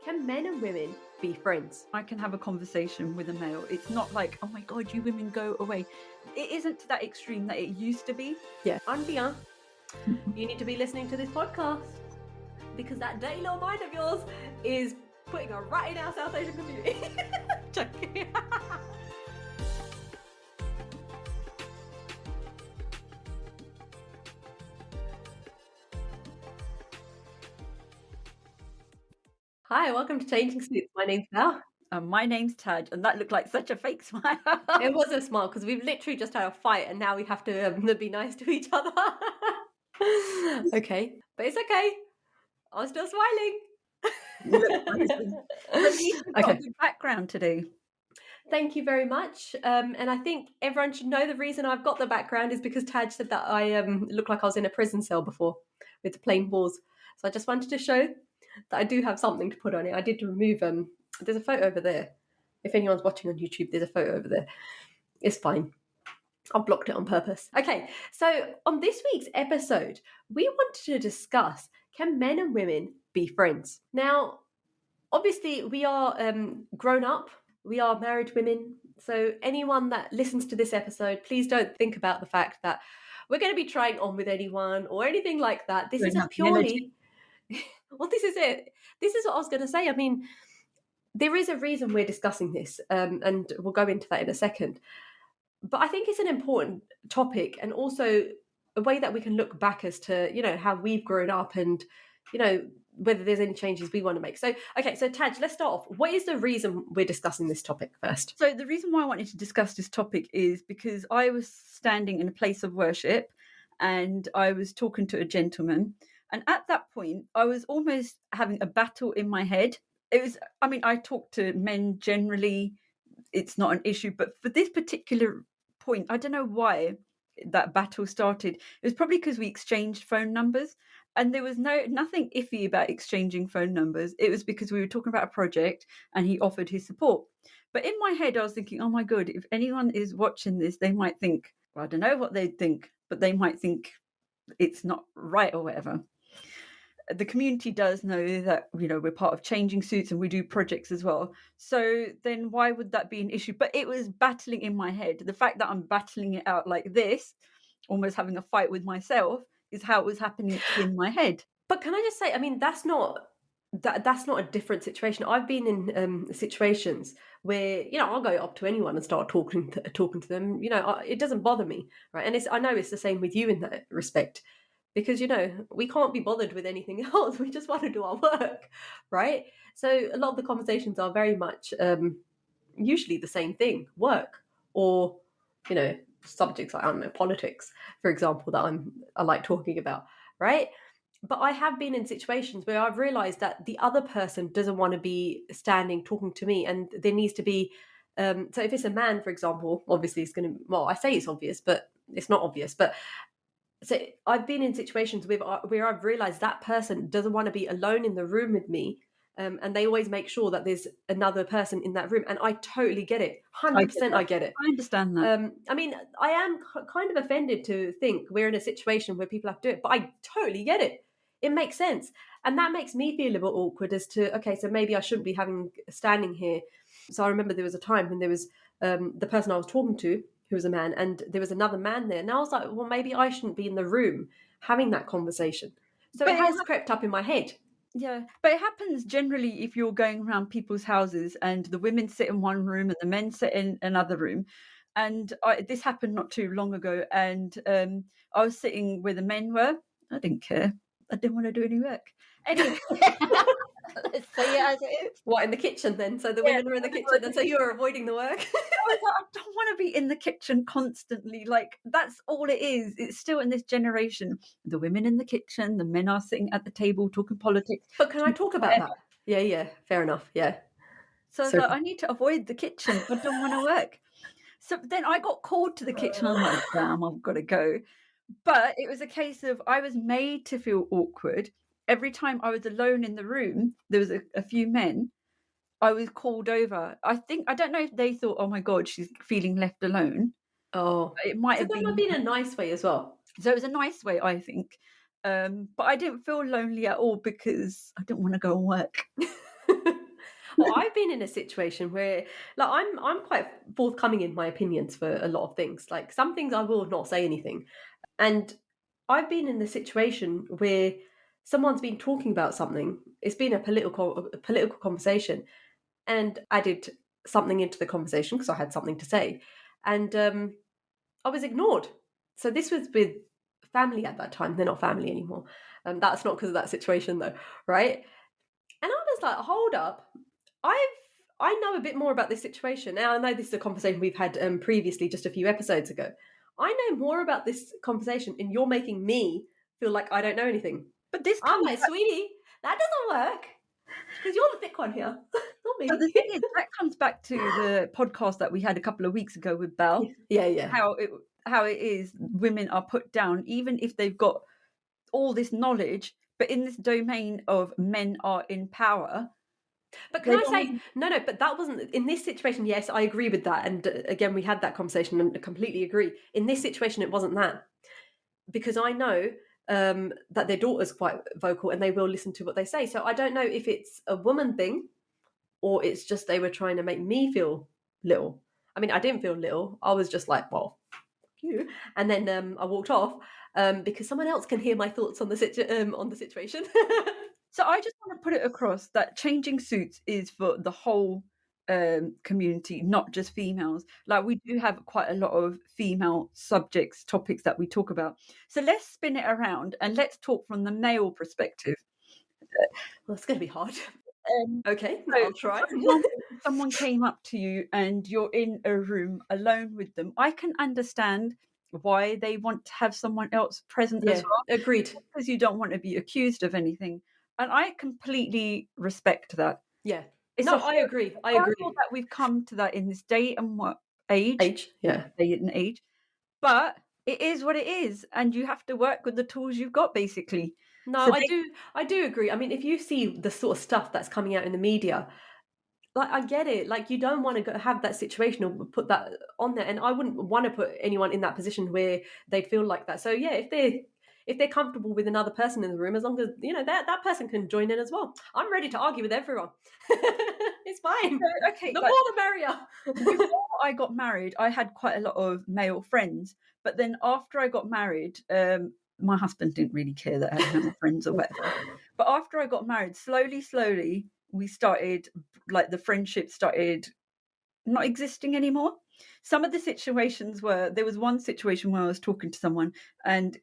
Can men and women be friends? I can have a conversation with a male. It's not like, oh my God, you women go away. It isn't to that extreme that it used to be. Yeah. I'm Bia. You need to be listening to this podcast because that dirty little mind of yours is putting a rat in our South Asian community. Joking. Hi, welcome to Changing Suits. My name's Bal. My name's Taj, and that looked like such a fake smile. It was a smile because we've literally just had a fight and now we have to be nice to each other. Okay, but it's okay. I'm still smiling. You've got a good background today. Thank you very much. And I think everyone should know the reason I've got the background is because Taj said that I looked like I was in a prison cell before with the plain walls. So I just wanted to show that I do have something to put on it. I did remove there's a photo over there. If anyone's watching on YouTube, there's a photo over there. It's fine. I blocked it on purpose. Okay, so on this week's episode, we wanted to discuss, can men and women be friends? Now, obviously, we are grown up. We are married women. So anyone that listens to this episode, please don't think about the fact that we're going to be trying on with anyone or anything like that. This is a purely... Well, this is it. This is what I was going to say. I mean, there is a reason we're discussing this, and we'll go into that in a second. But I think it's an important topic and also a way that we can look back as to, how we've grown up and, whether there's any changes we want to make. So, okay, so Taj, let's start off. What is the reason we're discussing this topic first? So the reason why I wanted to discuss this topic is because I was standing in a place of worship and I was talking to a gentleman. And at that point, I was almost having a battle in my head. I talk to men generally. It's not an issue. But for this particular point, I don't know why that battle started. It was probably because we exchanged phone numbers. And there was nothing iffy about exchanging phone numbers. It was because we were talking about a project and he offered his support. But in my head, I was thinking, oh my God, if anyone is watching this, they might think, well, I don't know what they'd think, but they might think it's not right or whatever. The community does know that, we're part of Changing Suits and we do projects as well. So then why would that be an issue? But it was battling in my head. The fact that I'm battling it out like this, almost having a fight with myself, is how it was happening in my head. But can I just say, that's not a different situation. I've been in situations where, I'll go up to anyone and start talking to them. It doesn't bother me, right? And I know it's the same with you in that respect. Because, we can't be bothered with anything else. We just want to do our work, right? So a lot of the conversations are very much usually the same thing, work, or, subjects like, politics, for example, that I like talking about, right? But I have been in situations where I've realized that the other person doesn't want to be standing talking to me, and there needs to be, so if it's a man, for example, obviously it's going to, well, I say it's obvious, but it's not obvious, but so I've been in situations where I've realized that person doesn't want to be alone in the room with me. And they always make sure that there's another person in that room. And I totally get it. 100% I get it. I understand that. I am kind of offended to think we're in a situation where people have to do it, but I totally get it. It makes sense. And that makes me feel a bit awkward as to, okay, so maybe I shouldn't be standing here. So I remember there was a time when there was the person I was talking to, who was a man, and there was another man there. And I was like, well, maybe I shouldn't be in the room having that conversation. So it has crept up in my head. Yeah, but it happens generally if you're going around people's houses and the women sit in one room and the men sit in another room. And this happened not too long ago. And I was sitting where the men were. I didn't care. I didn't want to do any work. Anyway, let's say it as it is. What, in the kitchen then? So the women are in the kitchen and so you're avoiding the work? I don't want to be in the kitchen constantly. Like, that's all it is. It's still in this generation. The women in the kitchen, the men are sitting at the table talking politics. But can I talk about that? Yeah, fair enough, yeah. So I was like, I need to avoid the kitchen. I don't want to work. So then I got called to the kitchen. I'm like, damn, I've got to go. But it was a case of I was made to feel awkward. Every time I was alone in the room, there was a few men, I was called over. I don't know if they thought, oh my God, she's feeling left alone. Oh, it might have been a nice way as well. So it was a nice way, I think. But I didn't feel lonely at all because I didn't want to go and work. So I've been in a situation where, like, I'm quite forthcoming in my opinions for a lot of things. Like, some things I will not say anything, and I've been in the situation where someone's been talking about something. It's been a political conversation, and added something into the conversation because I had something to say, and I was ignored. So this was with family at that time. They're not family anymore. That's not because of that situation though, right? And I was like, hold up. I know a bit more about this situation. Now I know this is a conversation we've had previously, just a few episodes ago. I know more about this conversation, and you're making me feel like I don't know anything. But this I'm comes like, back, sweetie, that doesn't work because you're the thick one here, not but the me. thing is, that comes back to the podcast that we had a couple of weeks ago with Bal. Yeah, yeah. How it is women are put down, even if they've got all this knowledge, but in this domain of men are in power. But can They I don't say, want no, but that wasn't in this situation. Yes, I agree with that. And again, we had that conversation and I completely agree. In this situation, it wasn't that because I know that their daughter's quite vocal and they will listen to what they say. So I don't know if it's a woman thing or it's just they were trying to make me feel little. I mean, I didn't feel little. I was just like, well, fuck you. And then I walked off because someone else can hear my thoughts on the situation. So I just want to put it across that changing suits is for the whole community, not just females. Like, we do have quite a lot of female topics that we talk about. So let's spin it around and let's talk from the male perspective. Well, it's going to be hard. Um, Okay, so, I'll try. for example, if someone came up to you and you're in a room alone with them, I can understand why they want to have someone else present as Yeah, well, agreed. because you don't want to be accused of anything. And I completely respect that. Yeah. It's No, a I agree. I horrible agree. that we've come to that in this day and what age, Age. Yeah. day and age, but it is what it is, and you have to work with the tools you've got, basically. No, So I do agree. I mean, if you see the sort of stuff that's coming out in the media, like I get it. Like you don't want to have that situation or put that on there, and I wouldn't want to put anyone in that position where they'd feel like that. So yeah, if they're comfortable with another person in the room, as long as that person can join in as well. I'm ready to argue with everyone. It's fine. okay, The like, more the merrier. before I got married, I had quite a lot of male friends, but then after I got married, my husband didn't really care that I had male friends or whatever. But after I got married, slowly, we started, like, the friendship started not existing anymore. Some of the situations were, there was one situation where I was talking to someone and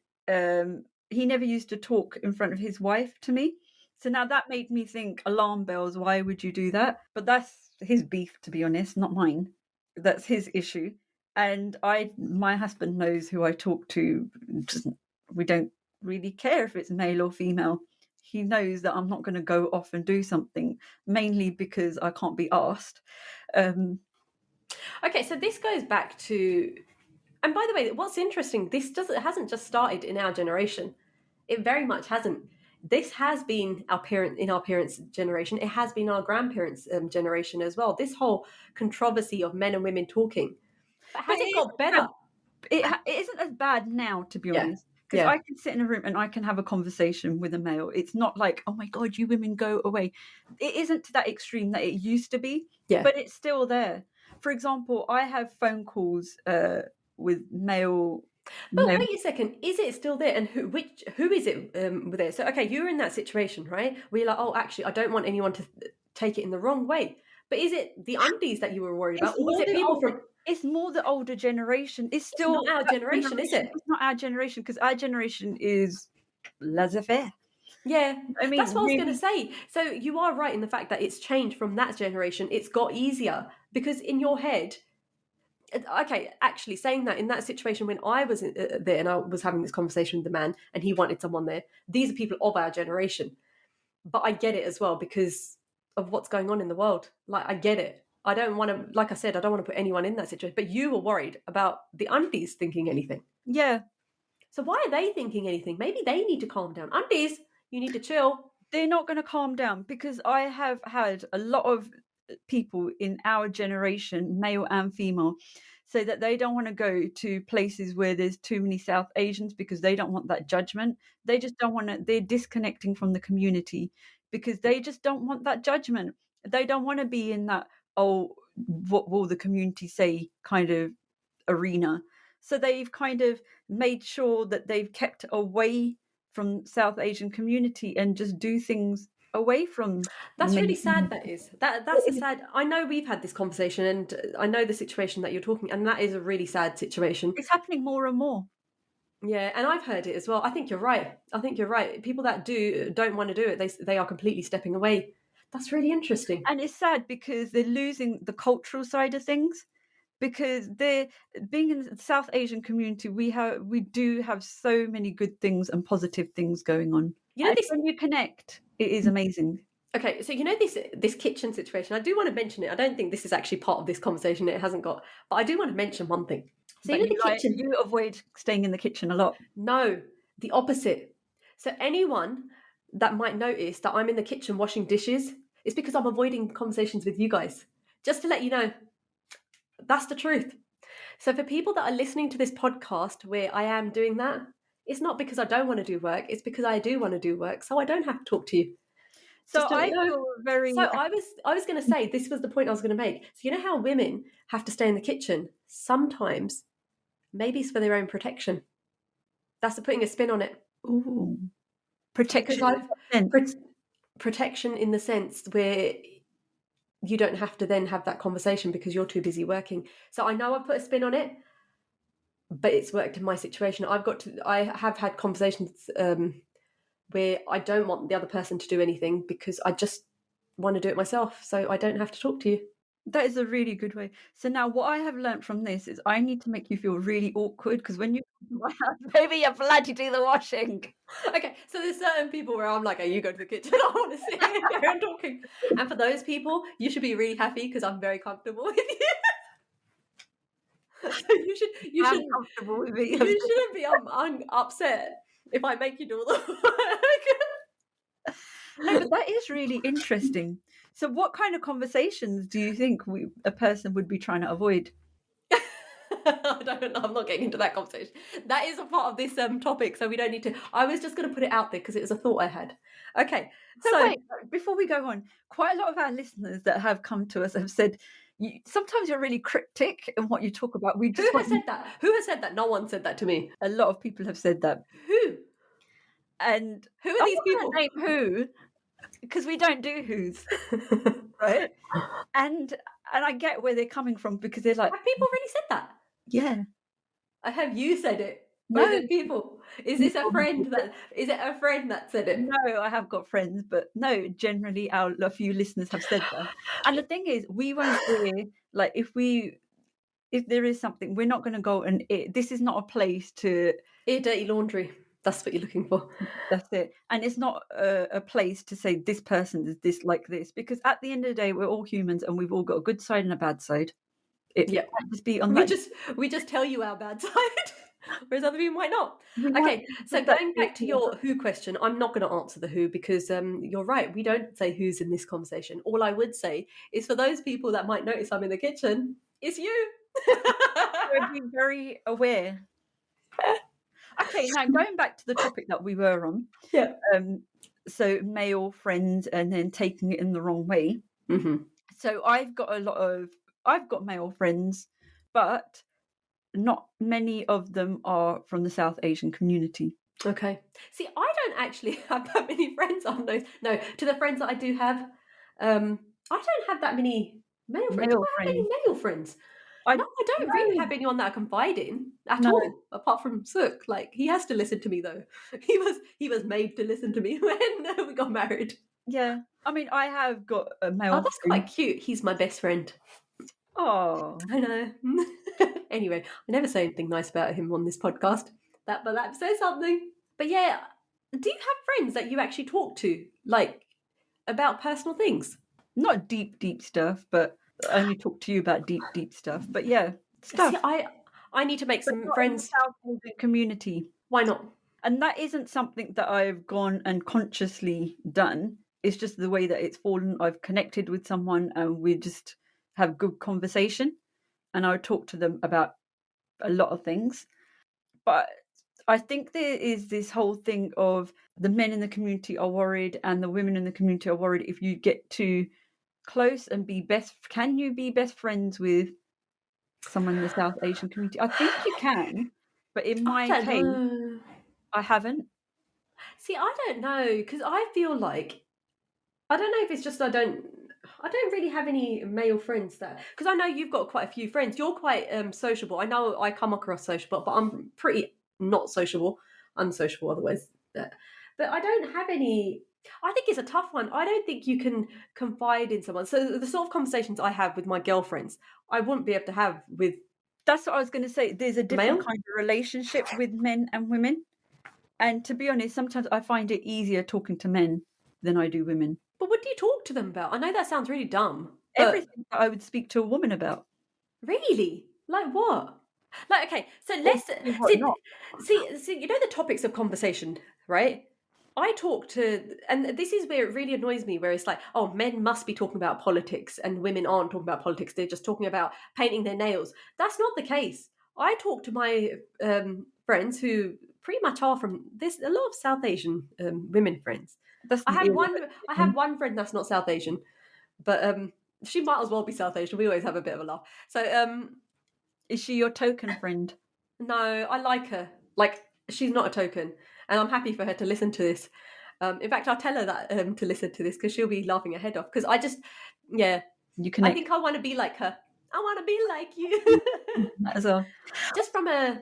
he never used to talk in front of his wife to me. So now that made me think, alarm bells, why would you do that? But that's his beef, to be honest, not mine. That's his issue. And my husband knows who I talk to. We don't really care if it's male or female. He knows that I'm not going to go off and do something, mainly because I can't be asked. Okay, so this goes back to, and by the way, what's interesting, it hasn't just started in our generation. It very much hasn't. This has been our parents' generation. It has been our grandparents' generation as well. This whole controversy of men and women talking, but But has it got better? it isn't as bad now, to be Yeah, honest, because yeah, I can sit in a room and I can have a conversation with a male. It's not like, oh my god, you women go away. It isn't to that extreme that it used to be, yeah. but it's still there. For example, I have phone calls with male. But male wait a second, is it still there? And who is it there? So okay, you're in that situation, right? Where you're like, oh, actually, I don't want anyone to take it in the wrong way. But is it the aunties that you were worried it's about, or was more it the people older from? it's more the older generation. It's It's still not our that generation, is generation. it? It's not our generation, because our generation is laissez-faire. Yeah, I that's mean, what I was going to really. say. So you are right in the fact that it's changed from that generation. It's got easier because in your head, okay, actually saying that in that situation when I was there and I was having this conversation with the man and he wanted someone there, these are people of our generation. But I get it as well because of what's going on in the world. Like, I get it. I don't want to, like I said, I don't want to put anyone in that situation. But you were worried about the aunties thinking anything. Yeah, So why are they thinking anything? Maybe they need to calm down. Aunties, you need to chill. they're not going to calm down, because I have had a lot of people in our generation, male and female, say that they don't want to go to places where there's too many South Asians because they don't want that judgment. They just don't want to, they're disconnecting from the community because they just don't want that judgment. They don't want to be in that, oh, what will the community say kind of arena. So they've kind of made sure that they've kept away from South Asian community and just do things away from the That's really main sad. community. That is that's a sad. I know we've had this conversation, and I know the situation that you're talking, and that is a really sad situation. It's happening more and more. Yeah, and I've heard it as well. I think you're right. I think you're right. People that don't want to do it, they are completely stepping away. That's really interesting. And it's sad because they're losing the cultural side of things. Because they're being in the South Asian community, we do have so many good things and positive things going on. You know And this. when you connect, it is amazing. Okay, so you know this kitchen situation. I do want to mention it. I don't think this is actually part of this conversation. It hasn't got, but I do want to mention one thing. So you But know the kitchen. you avoid staying in the kitchen a lot. No, the opposite. So anyone that might notice that I'm in the kitchen washing dishes, it's because I'm avoiding conversations with you guys. Just to let you know, that's the truth. So for people that are listening to this podcast where I am doing that, it's not because I don't want to do work, it's because I do want to do work, so I don't have to talk to you. So Just to let I you know. feel very. So I was going to say this was the point I was going to make. So you know how women have to stay in the kitchen? Sometimes maybe it's for their own protection. That's putting a spin on it. Ooh, protection. Because in a sense. protection in the sense where you don't have to then have that conversation because you're too busy working. So I know I've put a spin on it, but it's worked in my situation. I have had conversations where I don't want the other person to do anything because I just want to do it myself, so I don't have to talk to you. That is a really good way. So now what I have learnt from this is I need to make you feel really awkward because when you come to my house, maybe you're bloody do the washing. Okay, so there's certain people where I'm like, "Hey, you go to the kitchen. I want to sit here and talking." And for those people, you should be really happy because I'm very comfortable with you. So I'm comfortable with it. you shouldn't be upset if I make you do all the work. No, but that is really interesting. So what kind of conversations do you think a person would be trying to avoid? I don't know. I'm not getting into that conversation. That is a part of this topic, so we don't need to. I was just going to put it out there because it was a thought I had. Okay, So wait, before we go on, quite a lot of our listeners that have come to us have said, sometimes you're really cryptic in what you talk about. Who has said that? Who has said that? No one said that to me. A lot of people have said that. Who? And who are these people? Name who, because we don't do who's, right? And I get where they're coming from because they're like, have people really said that? Yeah. Have you said it? No. Or is it people? Is this a friend that? Is it a friend that said it? No, I have got friends, but no, generally a few listeners have said that. And the thing is, we won't hear, like, if there is something, we're not going to go and this is not a place to air dirty laundry. That's what you're looking for. That's it. And it's not a place to say this person is this like this, because at the end of the day, we're all humans and we've all got a good side and a bad side. It can't just be on that. We just tell you our bad side, whereas other people might not. Okay, so going back to your who question, I'm not going to answer the who because you're right. We don't say who's in this conversation. All I would say is for those people that might notice I'm in the kitchen, it's you. We're being very aware. Okay, now going back to the topic that we were on. Yeah. So male friends and then taking it in the wrong way. Mm-hmm. So I've got male friends, but not many of them are from the South Asian community. Okay. See, I don't actually have that many friends on those. No, to the friends that I do have, I don't have that many male friends. Do I have any male friends? I don't really have anyone that I confide in at all, apart from Suk. Like, he has to listen to me though. He was made to listen to me when we got married. Yeah. I mean, I have got a male friend. That's quite cute. He's my best friend. Oh, I know. Anyway, I never say anything nice about him on this podcast. But that says something. But yeah, do you have friends that you actually talk to, like, about personal things? Not deep stuff, but I only talk to you about deep stuff. But yeah, stuff. See, I need to make some friends. In the South Asian community. Why not? And that isn't something that I've gone and consciously done. It's just the way that it's fallen. I've connected with someone and we just have good conversation. And I would talk to them about a lot of things. But I think there is this whole thing of the men in the community are worried and the women in the community are worried if you get too close and can you be best friends with someone in the South Asian community? I think you can, but in I my don't case, know. I haven't. See, I don't know because I feel like I don't know if it's just I don't really have any male friends that because I know you've got quite a few friends. You're quite sociable. I know I come across sociable, but I'm pretty not sociable, unsociable otherwise. But I don't have any. I think it's a tough one. I don't think you can confide in someone. So the sort of conversations I have with my girlfriends, I wouldn't be able to have with That's what I was going to say. There's a different male. kind of relationship with men and women. And to be honest, sometimes I find it easier talking to men than I do women. But what do you talk to them about? I know that sounds really dumb, but Everything that I would speak to a woman about. really? Like what? Like okay, so Or let's what not. see. You know the topics of conversation, right? I talk to, and this is where it really annoys me. Where it's like, oh, men must be talking about politics, and women aren't talking about politics. They're just talking about painting their nails. That's not the case. I talk to my friends who pretty much are from. There's a lot of South Asian women friends. That's I an have area. one. I have one friend that's not South Asian, but she might as well be South Asian. We always have a bit of a laugh. So Is she your token friend? no, I like her. Like she's not a token, and I'm happy for her to listen to this. In fact, I'll tell her that to listen to this because she'll be laughing her head off. Because I just, yeah, You I connect think I want to be like her. I want to be like you. that as well. Just from a,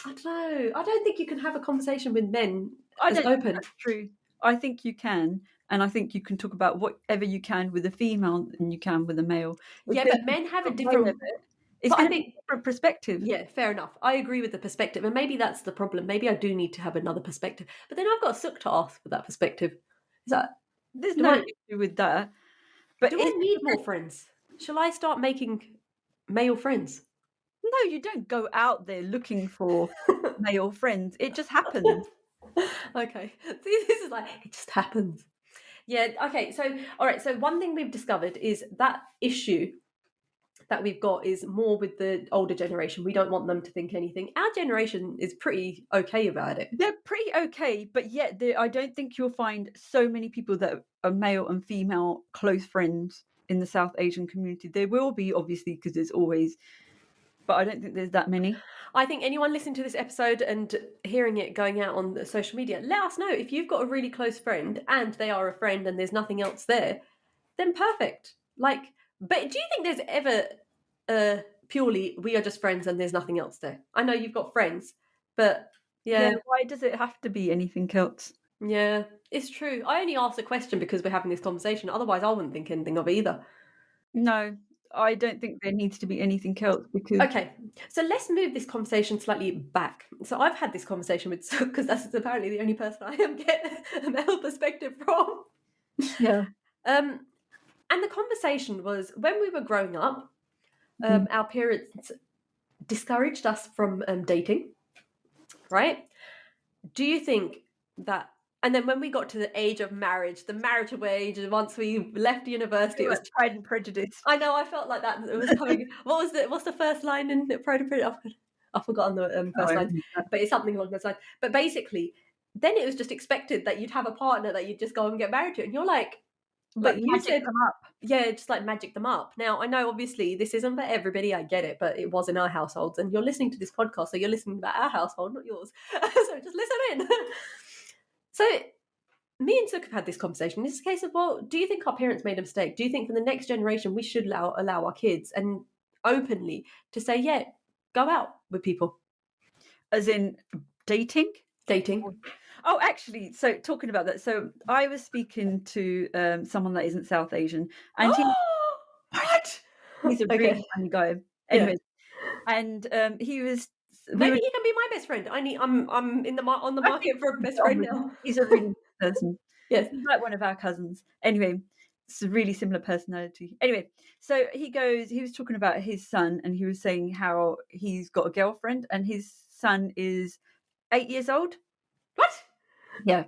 I don't know. I don't think you can have a conversation with men I as don't think open. that's true. I think you can, and I think you can talk about whatever you can with a female than you can with a male. If Yeah, there's but a men have a different way of different. it, it's But I going to be think, a different perspective. yeah, fair enough. I agree with the perspective, and maybe that's the problem. Maybe I do need to have another perspective. But then I've got a sook to ask for that perspective. Is that There's do no I issue with that, but do it's I need more friends? Shall I start making male friends? no, you don't go out there looking for male friends. It just happens. Okay. See, this is like it just happens. Yeah, okay. So all right, so one thing we've discovered is that issue that we've got is more with the older generation. We don't want them to think anything. Our generation is pretty okay about it. They're pretty okay, but yet I don't think you'll find so many people that are male and female close friends in the South Asian community. There will be, obviously, because there's always, but I don't think there's that many. I think anyone listening to this episode and hearing it going out on the social media, let us know if you've got a really close friend and they are a friend and there's nothing else there, then perfect. Like, but do you think there's ever purely we are just friends and there's nothing else there? I know you've got friends, but Yeah, yeah, why does it have to be anything else? yeah, it's true. I only asked a question because we're having this conversation. Otherwise, I wouldn't think anything of either. No, I don't think there needs to be anything else because Okay, so let's move this conversation slightly back. So I've had this conversation with because that's apparently the only person I am get a male perspective from. yeah, And the conversation was when we were growing up, our parents discouraged us from dating, right? Do you think that? And then when we got to the age of marriage, the marital age, and once we left university, it was. Pride and Prejudice. I know. I felt like that. It was coming. What was the? What's the first line in Pride and Prejudice? I've forgotten the Oh, first lines, but it's something along those lines. But basically, then it was just expected that you'd have a partner that you'd just go and get married to, and you're like, but you magic said, them up. yeah, just like magic them up. Now I know obviously this isn't for everybody. I get it, but it was in our households, and you're listening to this podcast, so you're listening about our household, not yours. So just listen in. So me and Suk have had this conversation. It's a case of, well, do you think our parents made a mistake? Do you think for the next generation we should allow our kids and openly to say, yeah, go out with people, As in dating? dating? Oh, actually, so talking about that, so I was speaking to someone that isn't South Asian, and What? he's a really Okay. funny guy. Yeah. Anyway, and he was. Maybe he can be my best friend. I'm in the on the I think market for a best he's friend now. he's a really good person. Yes. He's like one of our cousins. Anyway, it's a really similar personality. Anyway, so he was talking about his son, and he was saying how he's got a girlfriend, and his son is 8 years old. What? Yeah.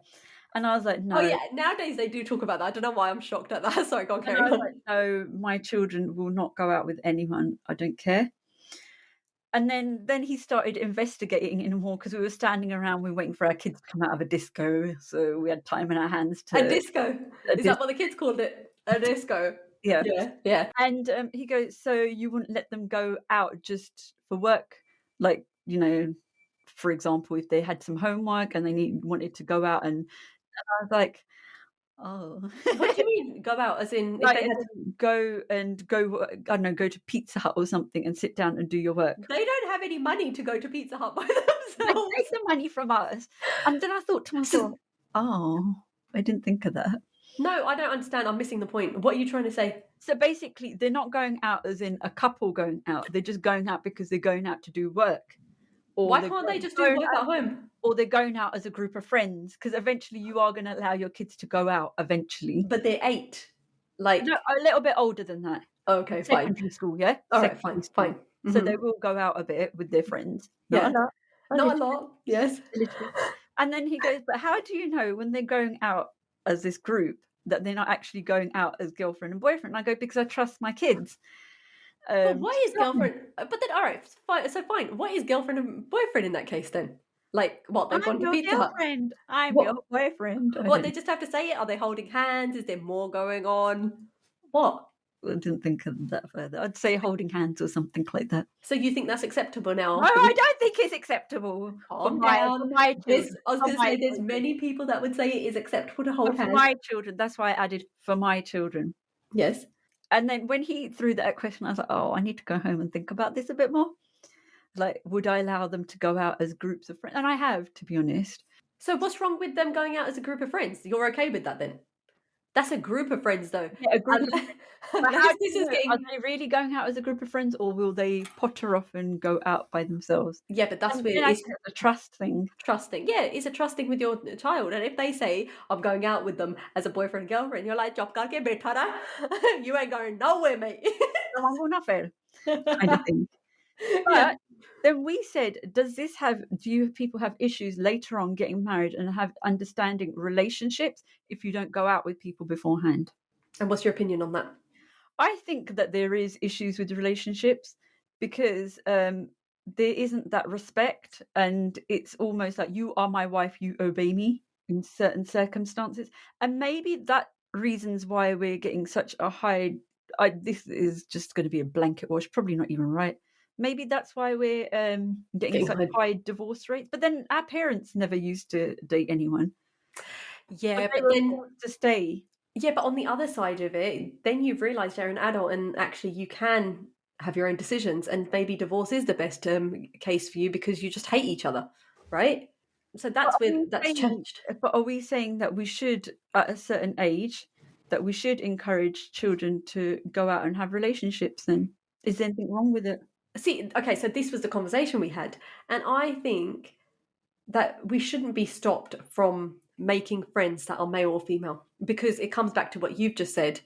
And I was like, no. Oh yeah. Nowadays they do talk about that. I don't know why I'm shocked at that. Sorry, go on, And carry I was on. like, no, my children will not go out with anyone. I don't care. And then he started investigating in more because we were standing around, we were waiting for our kids to come out of a disco, so we had time in our hands to A disco. Is that what the kids called it? A disco. Yeah. Yeah. And he goes, so you wouldn't let them go out just for work? Like, for example, if they had some homework and wanted to go out, and I was like, oh. What do you mean go out? As in, if Like, they as had, in go, I don't know, go to Pizza Hut or something and sit down and do your work. they don't have any money to go to Pizza Hut by Like, take themselves. the money from us. And then I thought to myself, oh, I didn't think of that. No, I don't understand. I'm missing the point. What are you trying to say? So basically, they're not going out as in a couple going out. They're just going out because they're going out to do work, or Why they're can't they just do going work out, at home? or they're going out as a group of friends. Because eventually, you are going to allow your kids to go out. Eventually, But they're 8. Like, no, a little bit older than that. okay, fine. Secondary school, yeah, All right, secondary fine, school. fine. So they Mhm. will go out a bit with their friends. Not Yeah. a lot, a Not a little, lot. Yes. a little bit. And then he goes, but how do you know when they're going out as this group that they're not actually going out as girlfriend and boyfriend? I go, because I trust my kids. But what is To tell me, girlfriend? But then, all right, fine. So fine. What is girlfriend and boyfriend in that case then? Like, what? They've I'm gone to your Pizza Hut. girlfriend. I'm your What? boyfriend. I What? They don't. just have to say it? Are they holding hands? Is there more going on? What? I didn't think of that further. I'd say holding hands or something like that. So you think that's acceptable now? No, I don't think it's acceptable for Calm my down. children. I was For going to my say, there's children. many people that would say it is acceptable to hold But for hands. my children, that's why I added for my children. Yes. And then when he threw that question, I was like, oh, I need to go home and think about this a bit more. Like, would I allow them to go out as groups of friends? And I have, to be honest. So what's wrong with them going out as a group of friends? You're okay with that then? That's a group of friends, though. Yeah, a group of friends. But how Unless do this you is know? Are getting. they really going out as a group of friends, or will they potter off and go out by themselves? Yeah, but that's And where then I it's think it's a trust thing. trusting. Yeah, it's a trusting with your child. And if they say, I'm going out with them as a boyfriend and girlfriend, you're like, "Job karke betha na." You ain't going nowhere, mate. "Well, not fair," kind of thing. Yeah. But then we said, do you people have issues later on getting married and have understanding relationships if you don't go out with people beforehand? And what's your opinion on that? I think that there is issues with relationships because there isn't that respect, and it's almost like you are my wife, you obey me in certain circumstances, and maybe that reasons why we're getting such a high. This is just going to be a blanket wash, probably not even right. Maybe that's why we're getting Getting such high. high divorce rates. But then our parents never used to date anyone, but Yeah, they but were then forced to stay. yeah, but on the other side of it, then you've realised you're an adult and actually you can have your own decisions, and maybe divorce is the best case for you because you just hate each other, right? So But that's are where we that's saying changed. but are we saying that we should, at a certain age, that we should encourage children to go out and have relationships then? Is there anything wrong with it? See, okay, so this was the conversation we had, and I think that we shouldn't be stopped from making friends that are male or female because it comes back to what you've just said.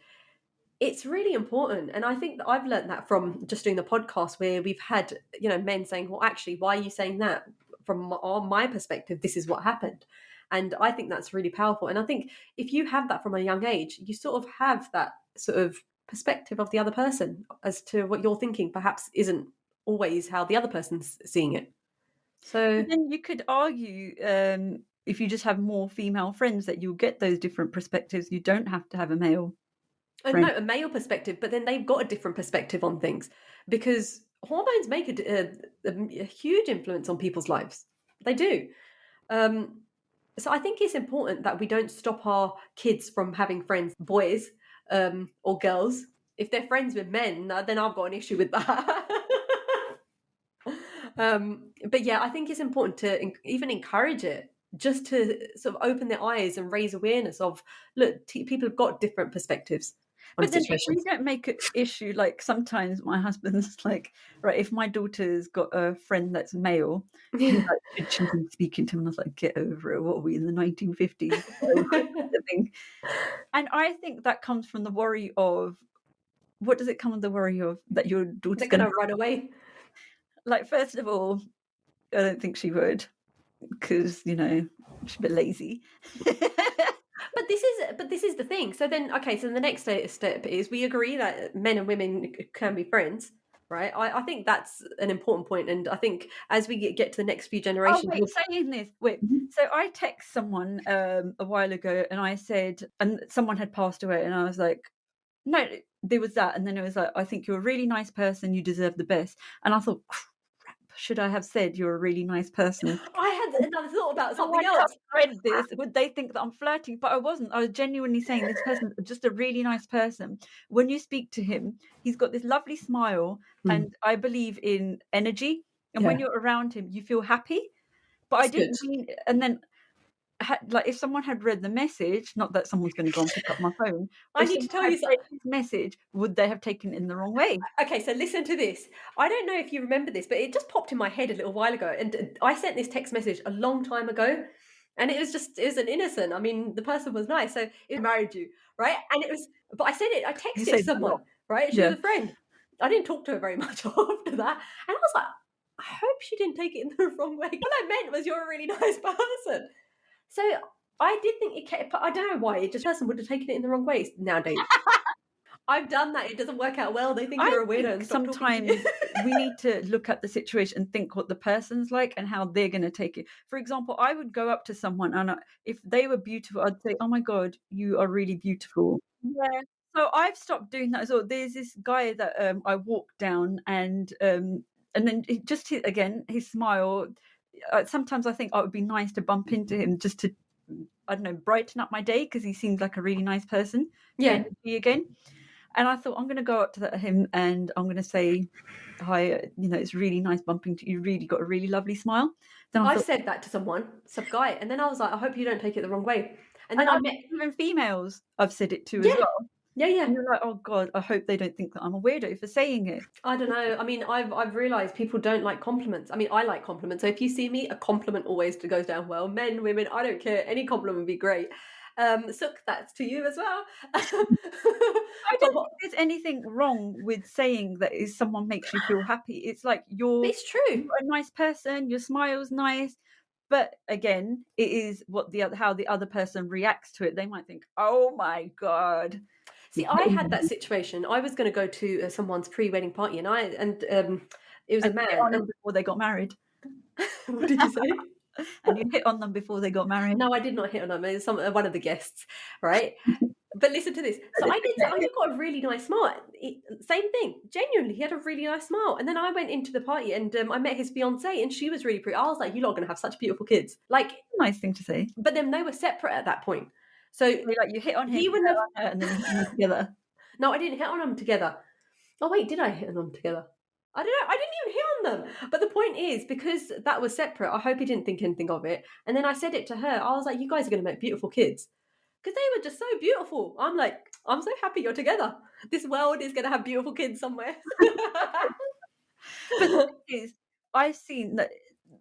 It's really important, and I think that I've learned that from just doing the podcast where we've had men saying, well, actually, why are you saying that? From on my perspective, this is what happened. And I think that's really powerful, and I think if you have that from a young age, you sort of have that sort of perspective of the other person as to what you're thinking perhaps isn't always how the other person's seeing it. So But then you could argue, if you just have more female friends, that you'll get those different perspectives. You don't have to have a male and friend. no, a male perspective, but then they've got a different perspective on things because hormones make a huge influence on people's lives. They do. Um, so I think it's important that we don't stop our kids from having friends, boys or girls. If they're friends with men, then I've got an issue with that. But yeah, I think it's important to even encourage it, just to sort of open their eyes and raise awareness of, look, people have got different perspectives on But then if we situations. don't make an issue, like sometimes my husband's like, right, if my daughter's got a friend that's male, he's Yeah. like, should she be speaking to him? And I was like, get over it. What are we in the 1950s? Get over it, kind of thing. And I think that comes from the worry of, what does it come with the worry of that your daughter's They're going going to, to run away. like, first of all, I don't think she would because, she's a bit lazy. But this is the thing. So then, okay, so the next step is we agree that men and women can be friends, right? I think that's an important point, and I think as we get to the next few Oh, generations, wait, saying this, wait. Mhm. So I text someone a while ago and I said, and someone had passed away, and I was like, no, there was that, and then it was like, I think you're a really nice person, you deserve the best. And I thought, crap, should I have said you're a really nice person? I had another thought about Someone something else else. read this, would they think that I'm flirting? But I wasn't. I was genuinely saying this person's just a really nice person. When you speak to him, he's got this lovely smile, Mm, and I believe in energy. And when yeah, you're around him, you feel happy. But I that's good. didn't mean, and then like if someone had read the message, not that someone's going to go and pick up my phone, I if need to someone tell had you read something. his message, would they have taken it in the wrong way? Okay, so listen to this. I don't know if you remember this, but it just popped in my head a little while ago. And I sent this text message a long time ago. And it was an innocent. I mean, the person was nice. So it married you, right? And it was, but I You texted it say to that a someone, lot. right? She Yeah. was a friend. I didn't talk to her very much after that. And I was like, I hope she didn't take it in the wrong way. What I meant was you're a really nice person. So I did think it kept, I don't know why, it just person would have taken it in the wrong way nowadays. I've done that. It doesn't work out well. They think I you're a weirdo think and stop talking to sometimes you. we need to look at the situation and think what the person's like and how they're going to take it. For example, I would go up to someone and if they were beautiful, I'd say, "Oh my God, you are really beautiful." Yeah. So I've stopped doing that as well. There's this guy that I walked down, and then again his smile. Sometimes I think, oh, it would be nice to bump into him just to, I don't know, brighten up my day because he seems like a really nice person. Yeah. Energy again. And I thought, I'm going to go up to him and I'm going to say, hi, it's really nice bumping to you. You really got a really lovely smile. Then I I've thought, said that to someone, some guy, and then I was like, I hope you don't take it the wrong way. And and then I I met, even females I've said it to as yeah, well. yeah, yeah. And you're like, oh God, I hope they don't think that I'm a weirdo for saying it. I don't know. I mean, I've realised people don't like compliments. I mean, I like compliments. So if you see me, a compliment always goes down well. Men, women, I don't care. Any compliment would be great. Sook, that's to you as well. I But don't think there's anything wrong with saying that if someone makes you feel happy. It's like you're it's true. a nice person, your smile's nice. But again, it is how the other person reacts to it. They might think, "Oh my God, See, you're I hitting had on that me," situation. I was going to go to someone's pre-wedding party, and it was and a you hit man. on them before they got married. What did you say? And you hit on them before they got married. No, I did not hit on him. It was one of the guests, right? But listen to this. So But I it's did. Oh, okay. you got a really nice smile. Same thing. Genuinely, he had a really nice smile. And then I went into the party and I met his fiance, and she was really pretty. I was like, "You lot are gonna have such beautiful kids." Like, Nice thing to say. but then they were separate at that point. So Like you hit on him, he you wouldn't hit have. on her, and then you together. No, I didn't hit on them together. Oh wait, did I hit on them together? I don't know. I didn't even hit on them. But the point is, because that was separate, I hope he didn't think anything of it. And then I said it to her. I was like, "You guys are gonna make beautiful kids." Because they were just so beautiful. I'm like, I'm so happy you're together. This world is going to have beautiful kids somewhere. But the thing is, I've seen that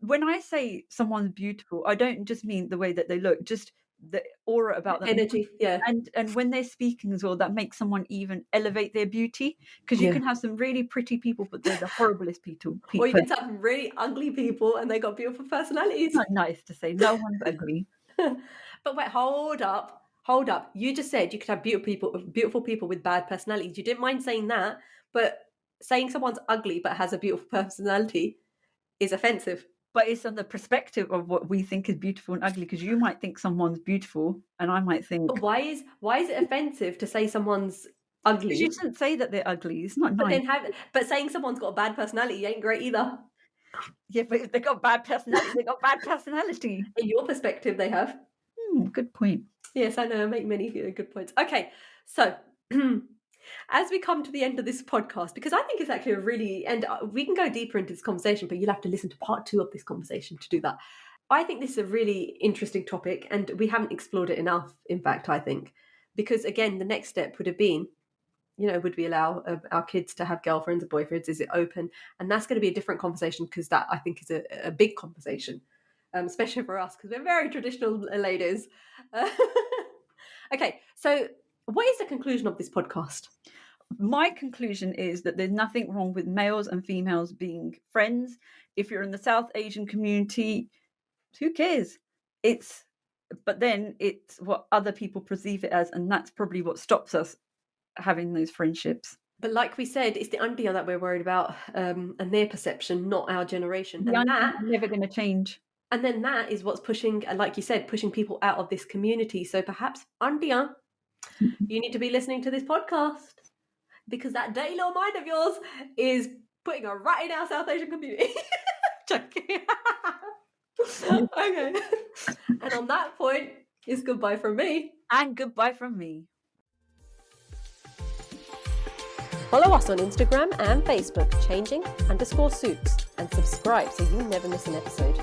when I say someone's beautiful, I don't just mean the way that they look, just the aura about them. Energy, yeah. And when they're speaking as well, that makes someone even elevate their beauty. Because you Yeah. can have some really pretty people, but they're the horriblest people. Or you People. get to have really ugly people and they got beautiful personalities. Not nice to say. No one's ugly. But wait, hold up. Hold up. You just said you could have beautiful people with bad personalities. You didn't mind saying that, but saying someone's ugly but has a beautiful personality is offensive. But it's on the perspective of what we think is beautiful and ugly, because you might think someone's beautiful and I might think, But why is it offensive to say someone's because ugly? you shouldn't say that they're ugly. It's not But nice. but saying someone's got a bad personality ain't great either. Yeah, but if they got bad personality, they got bad personality. In your perspective, they have. Good point. Yes, I know. I make many good points. Okay, so as we come to the end of this podcast, because I think it's actually a really, and we can go deeper into this conversation, but you'll have to listen to part 2 of this conversation to do that. I think this is a really interesting topic, and we haven't explored it enough, in fact, I think, because again, the next step would have been, would we allow our kids to have girlfriends or boyfriends? Is it open? And that's going to be a different conversation, because that, I think, is a big conversation. Especially for us, because we're very traditional ladies. Okay, so what is the conclusion of this podcast? My conclusion is that there's nothing wrong with males and females being friends. If you're in the South Asian community, who cares? But then it's what other people perceive it as, and that's probably what stops us having those friendships. But like we said, it's the auntie that we're worried about, and their perception, not our generation. The aunties are never going to change. And then that is what's pushing, like you said, pushing people out of this community. So perhaps, auntie, you need to be listening to this podcast. because that dirty little mind of yours is putting a rat in our South Asian community. Joking. Okay. And on that point, it's goodbye from me. And goodbye from me. Follow us on Instagram and Facebook, changing_suits, and subscribe so you never miss an episode.